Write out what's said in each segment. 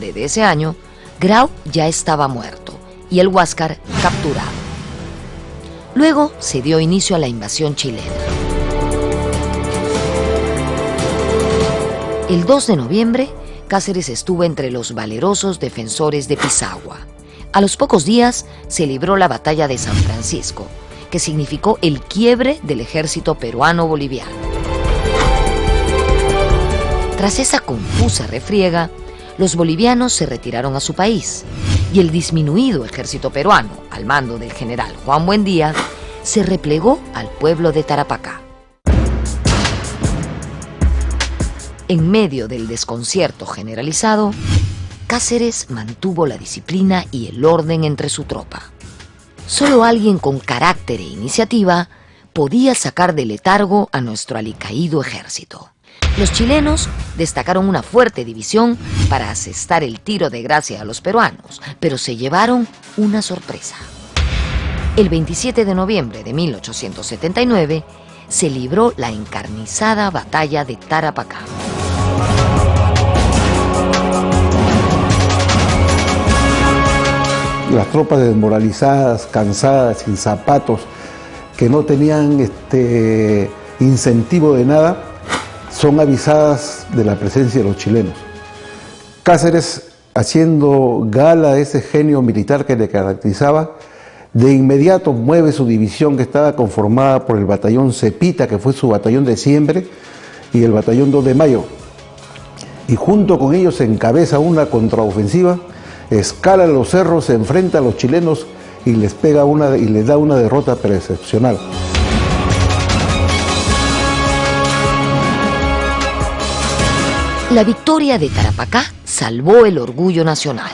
De ese año, Grau ya estaba muerto y el Huáscar capturado. Luego se dio inicio a la invasión chilena. El 2 de noviembre, Cáceres estuvo entre los valerosos defensores de Pisagua. A los pocos días se libró la batalla de San Francisco, que significó el quiebre del ejército peruano-boliviano. Tras esa confusa refriega, los bolivianos se retiraron a su país y el disminuido ejército peruano, al mando del general Juan Buendía, se replegó al pueblo de Tarapacá. En medio del desconcierto generalizado, Cáceres mantuvo la disciplina y el orden entre su tropa. Solo alguien con carácter e iniciativa podía sacar del letargo a nuestro alicaído ejército. Los chilenos destacaron una fuerte división para asestar el tiro de gracia a los peruanos, pero se llevaron una sorpresa. El 27 de noviembre de 1879 se libró la encarnizada batalla de Tarapacá. Las tropas desmoralizadas, cansadas, sin zapatos, que no tenían incentivo de nada, son avisadas de la presencia de los chilenos. Cáceres, haciendo gala de ese genio militar que le caracterizaba, de inmediato mueve su división, que estaba conformada por el batallón Cepita, que fue su batallón de siempre, y el batallón 2 de Mayo. Y junto con ellos encabeza una contraofensiva, escala los cerros, se enfrenta a los chilenos y les da una derrota pero excepcional. La victoria de Tarapacá salvó el orgullo nacional.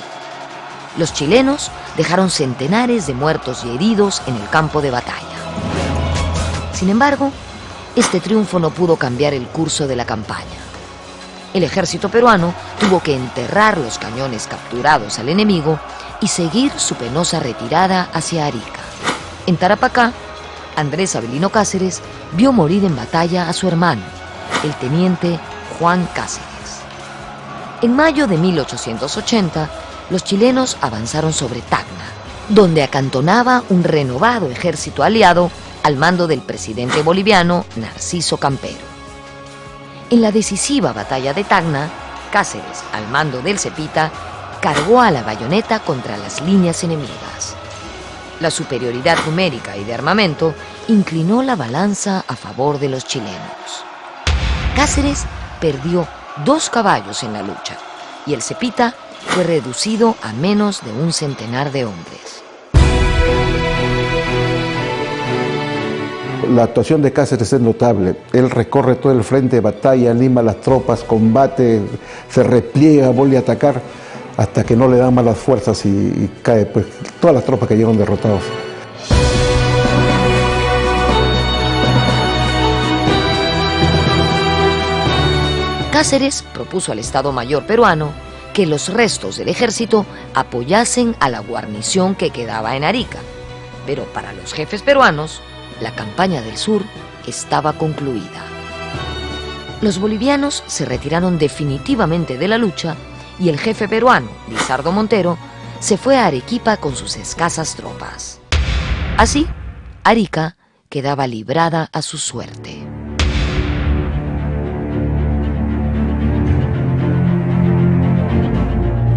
Los chilenos dejaron centenares de muertos y heridos en el campo de batalla. Sin embargo, este triunfo no pudo cambiar el curso de la campaña. El ejército peruano tuvo que enterrar los cañones capturados al enemigo y seguir su penosa retirada hacia Arica. En Tarapacá, Andrés Avelino Cáceres vio morir en batalla a su hermano, el teniente Juan Cáceres. En mayo de 1880, los chilenos avanzaron sobre Tacna, donde acantonaba un renovado ejército aliado al mando del presidente boliviano Narciso Campero. En la decisiva batalla de Tacna, Cáceres, al mando del Cepita, cargó a la bayoneta contra las líneas enemigas. La superioridad numérica y de armamento inclinó la balanza a favor de los chilenos. Cáceres perdió 2 caballos en la lucha y el Cepita fue reducido a menos de un centenar de hombres. La actuación de Cáceres es notable. Él recorre todo el frente de batalla, anima a las tropas, combate, se repliega, vuelve a atacar, hasta que no le dan malas fuerzas y cae pues, todas las tropas que llegaron derrotados. Cáceres propuso al Estado Mayor peruano que los restos del ejército apoyasen a la guarnición que quedaba en Arica, pero para los jefes peruanos, la campaña del sur estaba concluida. Los bolivianos se retiraron definitivamente de la lucha y el jefe peruano, Lizardo Montero, se fue a Arequipa con sus escasas tropas. Así, Arica quedaba librada a su suerte.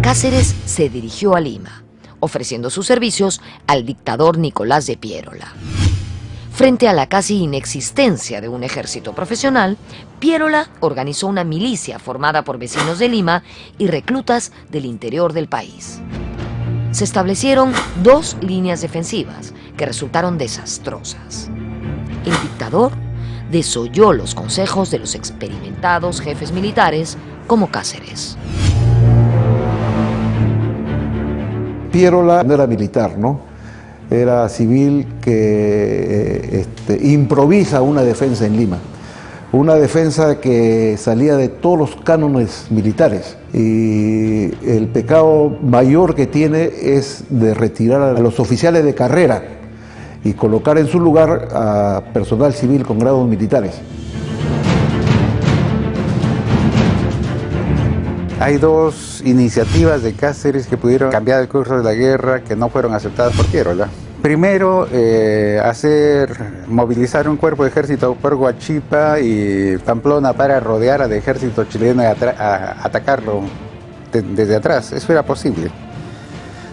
Cáceres se dirigió a Lima, ofreciendo sus servicios al dictador Nicolás de Piérola. Frente a la casi inexistencia de un ejército profesional, Piérola organizó una milicia formada por vecinos de Lima y reclutas del interior del país. Se establecieron 2 líneas defensivas que resultaron desastrosas. El dictador desoyó los consejos de los experimentados jefes militares como Cáceres. Piérola no era militar, ¿no? Era civil que improvisa una defensa en Lima. Una defensa que salía de todos los cánones militares. Y el pecado mayor que tiene es de retirar a los oficiales de carrera y colocar en su lugar a personal civil con grados militares. Hay dos iniciativas de Cáceres que pudieron cambiar el curso de la guerra que no fueron aceptadas por Piérola. Primero, movilizar un cuerpo de ejército por Huachipa y Pamplona para rodear al ejército chileno y atacarlo desde atrás. Eso era posible.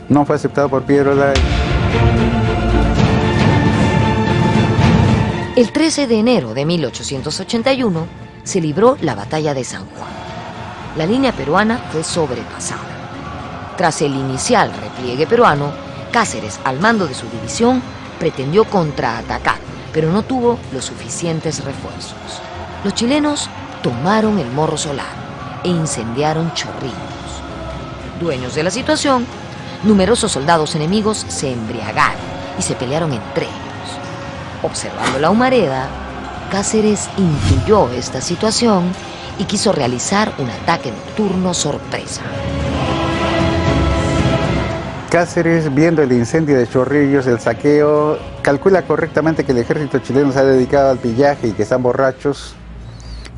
No fue aceptado por Piérola. El 13 de enero de 1881 se libró la batalla de San Juan. La línea peruana fue sobrepasada. Tras el inicial repliegue peruano, Cáceres, al mando de su división, pretendió contraatacar, pero no tuvo los suficientes refuerzos. Los chilenos tomaron el Morro Solar e incendiaron Chorrillos. Dueños de la situación, numerosos soldados enemigos se embriagaron y se pelearon entre ellos. Observando la humareda, Cáceres intuyó esta situación y quiso realizar un ataque nocturno sorpresa. Cáceres, viendo el incendio de Chorrillos, el saqueo, calcula correctamente que el ejército chileno se ha dedicado al pillaje y que están borrachos.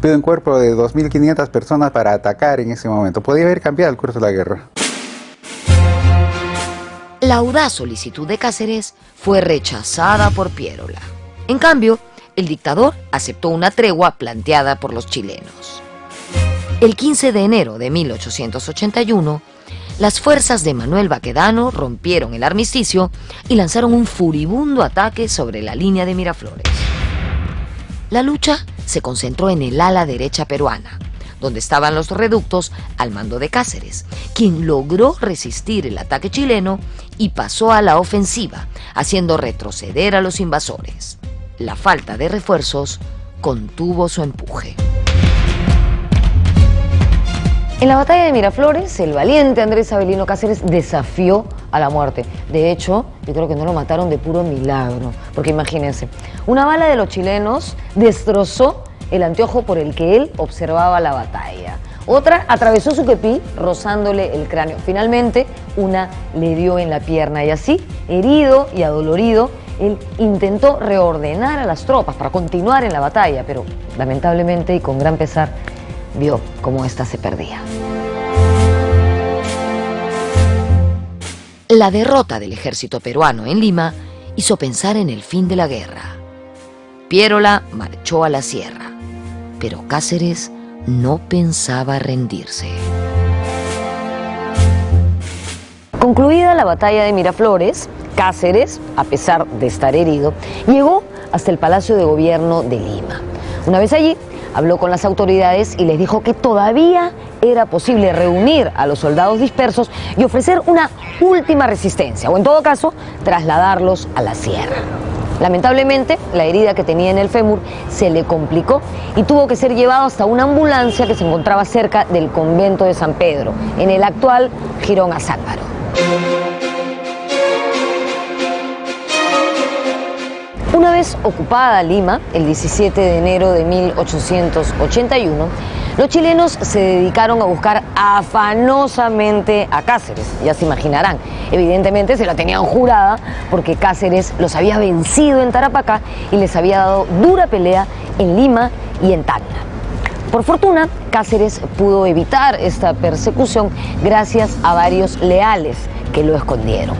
Pide un cuerpo de 2.500 personas para atacar en ese momento. Podía haber cambiado el curso de la guerra. La audaz solicitud de Cáceres fue rechazada por Piérola. En cambio, el dictador aceptó una tregua planteada por los chilenos. El 15 de enero de 1881, las fuerzas de Manuel Baquedano rompieron el armisticio y lanzaron un furibundo ataque sobre la línea de Miraflores. La lucha se concentró en el ala derecha peruana, donde estaban los reductos al mando de Cáceres, quien logró resistir el ataque chileno y pasó a la ofensiva, haciendo retroceder a los invasores. La falta de refuerzos contuvo su empuje. En la batalla de Miraflores, el valiente Andrés Avelino Cáceres desafió a la muerte. De hecho, yo creo que no lo mataron de puro milagro, porque imagínense, una bala de los chilenos destrozó el anteojo por el que él observaba la batalla. Otra atravesó su kepí, rozándole el cráneo. Finalmente, una le dio en la pierna y así, herido y adolorido, él intentó reordenar a las tropas para continuar en la batalla, pero lamentablemente y con gran pesar, vio cómo ésta se perdía. La derrota del ejército peruano en Lima hizo pensar en el fin de la guerra. Piérola marchó a la sierra, pero Cáceres no pensaba rendirse. Concluida la batalla de Miraflores, Cáceres, a pesar de estar herido, llegó hasta el Palacio de Gobierno de Lima. Una vez allí, habló con las autoridades y les dijo que todavía era posible reunir a los soldados dispersos y ofrecer una última resistencia, o en todo caso, trasladarlos a la sierra. Lamentablemente, la herida que tenía en el fémur se le complicó y tuvo que ser llevado hasta una ambulancia que se encontraba cerca del convento de San Pedro, en el actual Jirón Azángaro. Una vez ocupada Lima, el 17 de enero de 1881, los chilenos se dedicaron a buscar afanosamente a Cáceres. Ya se imaginarán, evidentemente se la tenían jurada porque Cáceres los había vencido en Tarapacá y les había dado dura pelea en Lima y en Tacna. Por fortuna, Cáceres pudo evitar esta persecución gracias a varios leales que lo escondieron.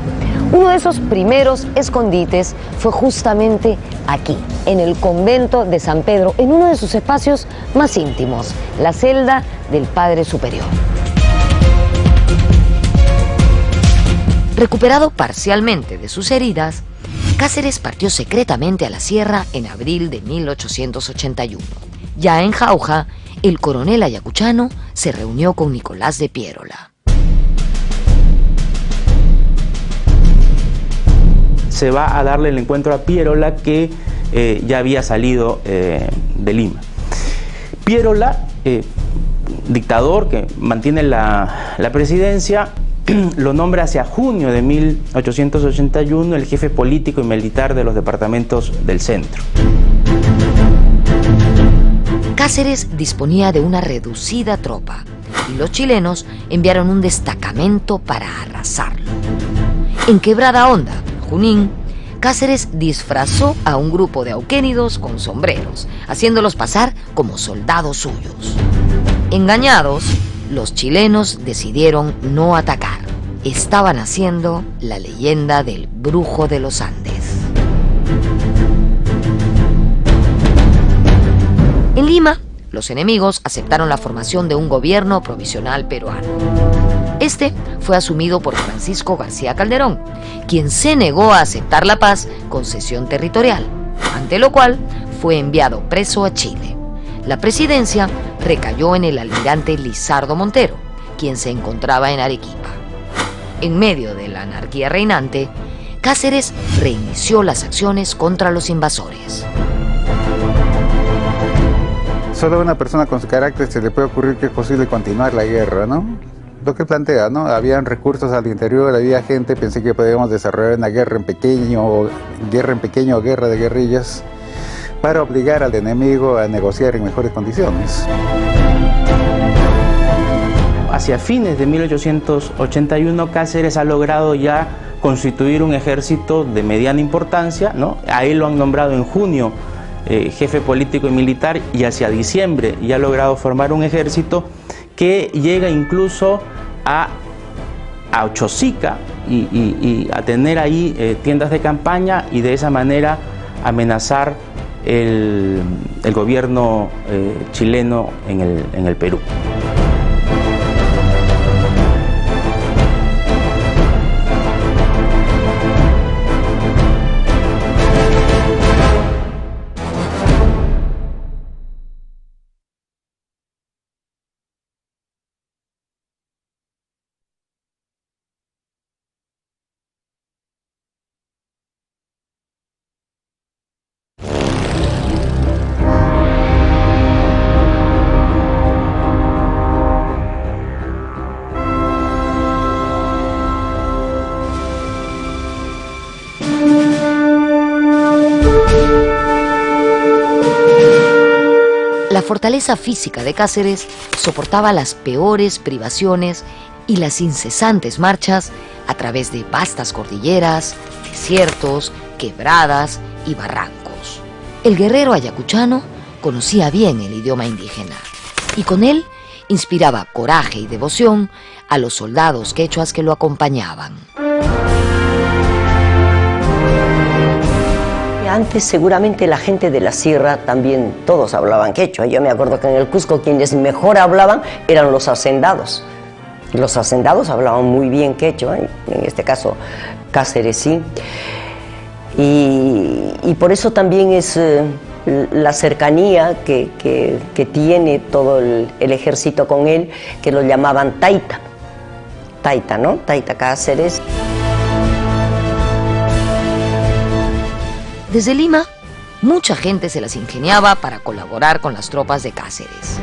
Uno de esos primeros escondites fue justamente aquí, en el convento de San Pedro, en uno de sus espacios más íntimos, la celda del Padre Superior. Recuperado parcialmente de sus heridas, Cáceres partió secretamente a la sierra en abril de 1881. Ya en Jauja, el coronel ayacuchano se reunió con Nicolás de Piérola. Se va a darle el encuentro a Piérola, que ya había salido de Lima. Piérola, dictador que mantiene la presidencia, lo nombra hacia junio de 1881 el jefe político y militar de los departamentos del centro. Cáceres disponía de una reducida tropa y los chilenos enviaron un destacamento para arrasarlo. En Quebrada Honda, Junín, Cáceres disfrazó a un grupo de auquénidos con sombreros, haciéndolos pasar como soldados suyos. Engañados, los chilenos decidieron no atacar. Estaban haciendo la leyenda del brujo de los Andes. En Lima, los enemigos aceptaron la formación de un gobierno provisional peruano. Este fue asumido por Francisco García Calderón, quien se negó a aceptar la paz con cesión territorial, ante lo cual fue enviado preso a Chile. La presidencia recayó en el almirante Lizardo Montero, quien se encontraba en Arequipa. En medio de la anarquía reinante, Cáceres reinició las acciones contra los invasores. Solo a una persona con su carácter se le puede ocurrir que es posible continuar la guerra, ¿no? Lo que plantea, ¿no? Habían recursos al interior, había gente, pensé que podíamos desarrollar una guerra en pequeño o guerra de guerrillas para obligar al enemigo a negociar en mejores condiciones. Hacia fines de 1881, Cáceres ha logrado ya constituir un ejército de mediana importancia, ¿no? A él lo han nombrado en junio jefe político y militar, y hacia diciembre ya ha logrado formar un ejército que llega incluso a Ochosica y a tener ahí tiendas de campaña, y de esa manera amenazar el gobierno chileno en el Perú. La fortaleza física de Cáceres soportaba las peores privaciones y las incesantes marchas a través de vastas cordilleras, desiertos, quebradas y barrancos. El guerrero ayacuchano conocía bien el idioma indígena y con él inspiraba coraje y devoción a los soldados quechuas que lo acompañaban. Antes seguramente la gente de la sierra también todos hablaban quechua. Yo me acuerdo que en el Cusco quienes mejor hablaban eran los hacendados. Los hacendados hablaban muy bien quechua, en este caso Cáceres sí. Y por eso también es la cercanía que tiene todo el ejército con él, que lo llamaban Taita. Taita, ¿no? Taita Cáceres. Desde Lima, mucha gente se las ingeniaba para colaborar con las tropas de Cáceres.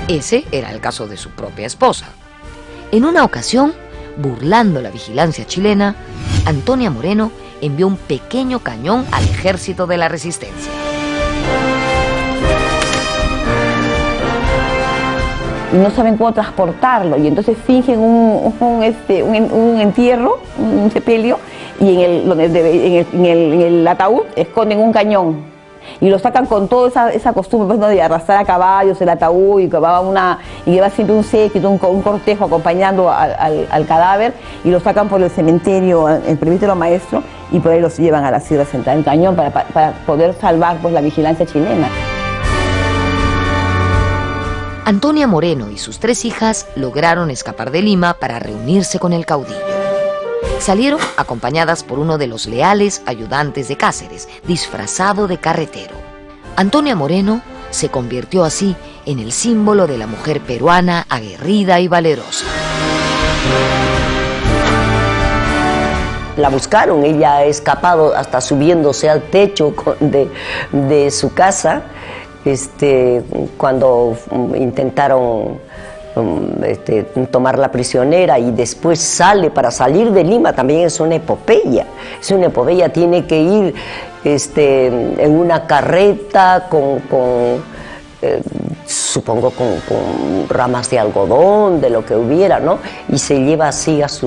Ese era el caso de su propia esposa. En una ocasión, burlando la vigilancia chilena, Antonia Moreno envió un pequeño cañón al ejército de la resistencia. No saben cómo transportarlo y entonces fingen un entierro, un sepelio, y en el ataúd esconden un cañón y lo sacan con toda esa costumbre, pues, ¿no?, de arrastrar a caballos el ataúd, y lleva siempre un séquito, un cortejo acompañando al cadáver, y lo sacan por el cementerio, el presbítero maestro, y por ahí los llevan a la Sierra Central, el cañón, para poder salvar, pues, la vigilancia chilena. Antonia Moreno y sus 3 hijas lograron escapar de Lima para reunirse con el caudillo. Salieron acompañadas por uno de los leales ayudantes de Cáceres, disfrazado de carretero. Antonia Moreno se convirtió así en el símbolo de la mujer peruana aguerrida y valerosa. La buscaron, ella ha escapado hasta subiéndose al techo de su casa, cuando intentaron tomarla prisionera, y después sale. Para salir de Lima también es una epopeya, tiene que ir en una carreta supongo con ramas de algodón, de lo que hubiera, ¿no? Y se lleva así a sus